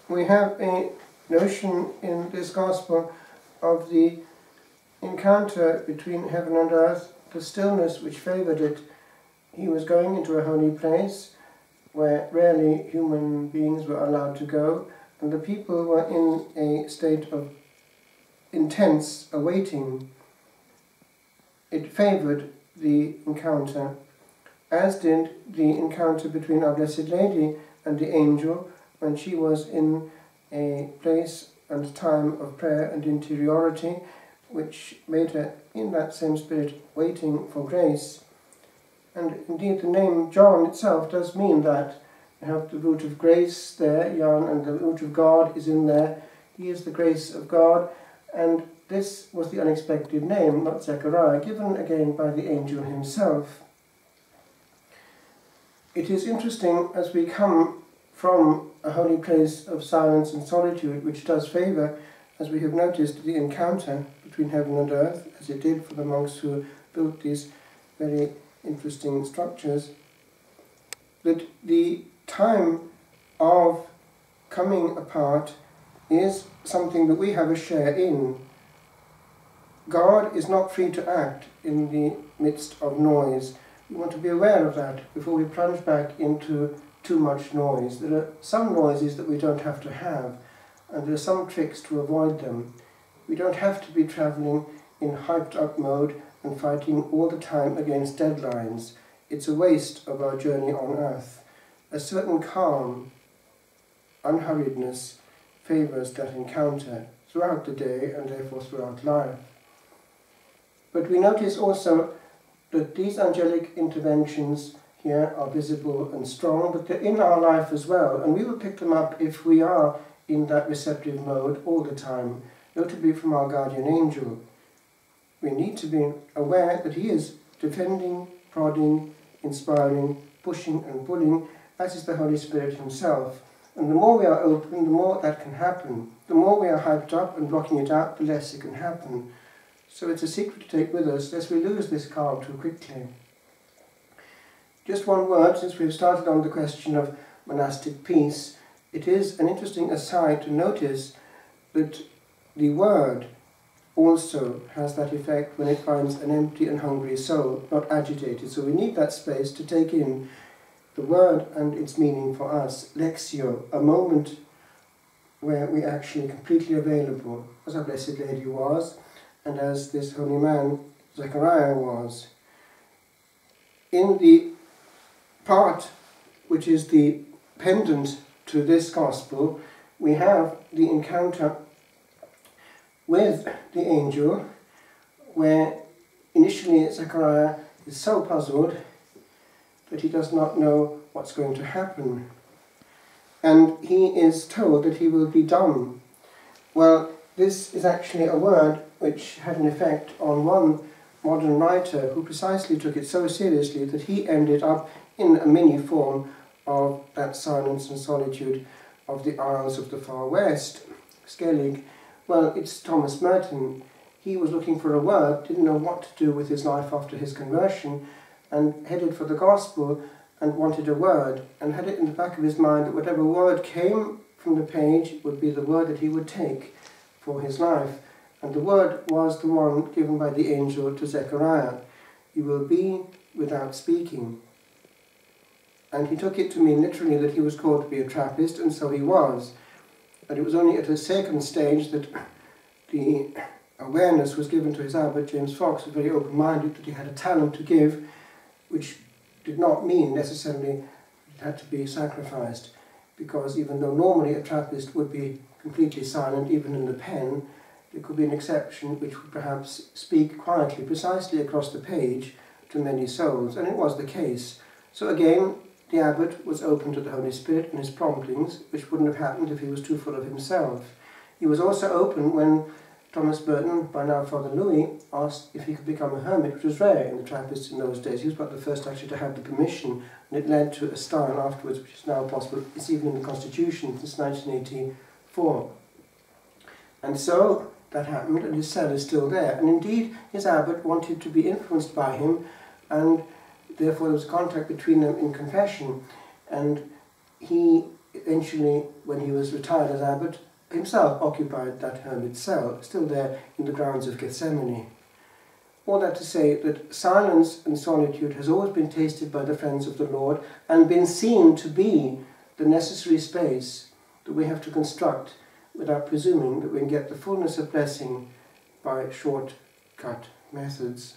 we have a notion in this Gospel of the encounter between heaven and earth, the stillness which favoured it. He was going into a holy place where rarely human beings were allowed to go, and the people were in a state of intense awaiting. It favoured the encounter, as did the encounter between Our Blessed Lady and the angel when she was in a place and time of prayer and interiority, which made her, in that same spirit, waiting for grace. And indeed the name John itself does mean that. You have the root of grace there, Jan, and the root of God is in there. He is the grace of God, and this was the unexpected name, not Zechariah, given again by the angel himself. It is interesting, as we come from a holy place of silence and solitude, which does favour, as we have noticed, the encounter between heaven and earth, as it did for the monks who built these very interesting structures, that the time of coming apart is something that we have a share in. God is not free to act in the midst of noise. We want to be aware of that before we plunge back into too much noise. There are some noises that we don't have to have, and there are some tricks to avoid them. We don't have to be travelling in hyped up mode and fighting all the time against deadlines. It's a waste of our journey on earth. A certain calm, unhurriedness favours that encounter throughout the day and therefore throughout life. But we notice also that these angelic interventions here are visible and strong, but they're in our life as well, and we will pick them up if we are in that receptive mode all the time, notably from our guardian angel. We need to be aware that he is defending, prodding, inspiring, pushing and pulling, as is the Holy Spirit himself. And the more we are open, the more that can happen. The more we are hyped up and blocking it out, the less it can happen. So it's a secret to take with us, lest we lose this calm too quickly. Just one word, since we've started on the question of monastic peace. It is an interesting aside to notice that the word also has that effect when it finds an empty and hungry soul, not agitated. So we need that space to take in the word and its meaning for us. Lectio, a moment where we are actually completely available, as our Blessed Lady was, and as this holy man, Zechariah, was. In the part which is the pendant to this Gospel, we have the encounter with the angel, where initially Zechariah is so puzzled that he does not know what's going to happen. And he is told that he will be dumb. Well, this is actually a word which had an effect on one modern writer who precisely took it so seriously that he ended up in a mini form of that silence and solitude of the Isles of the Far West. Skellig, well, it's Thomas Merton. He was looking for a word, didn't know what to do with his life after his conversion, and headed for the Gospel and wanted a word, and had it in the back of his mind that whatever word came from the page would be the word that he would take for his life. And the word was the one given by the angel to Zechariah. You will be without speaking. And he took it to mean literally that he was called to be a Trappist, and so he was. And it was only at a second stage that the awareness was given to his abbot, James Fox, who was very open-minded, that he had a talent to give, which did not mean necessarily it had to be sacrificed, because even though normally a Trappist would be completely silent, even in the pen, there could be an exception which would perhaps speak quietly, precisely across the page, to many souls, and it was the case. So again, the abbot was open to the Holy Spirit and his promptings, which wouldn't have happened if he was too full of himself. He was also open when Thomas Burton, by now Father Louis, asked if he could become a hermit, which was rare in the Trappists in those days. He was about the first actually to have the permission, and it led to a style afterwards, which is now possible. It's even in the Constitution since 1984. And so that happened, and his cell is still there. And indeed, his abbot wanted to be influenced by him, and therefore there was contact between them in confession. And he eventually, when he was retired as abbot, himself occupied that hermit cell, still there in the grounds of Gethsemane. All that to say that silence and solitude has always been tasted by the friends of the Lord and been seen to be the necessary space that we have to construct without presuming that we can get the fullness of blessing by short-cut methods.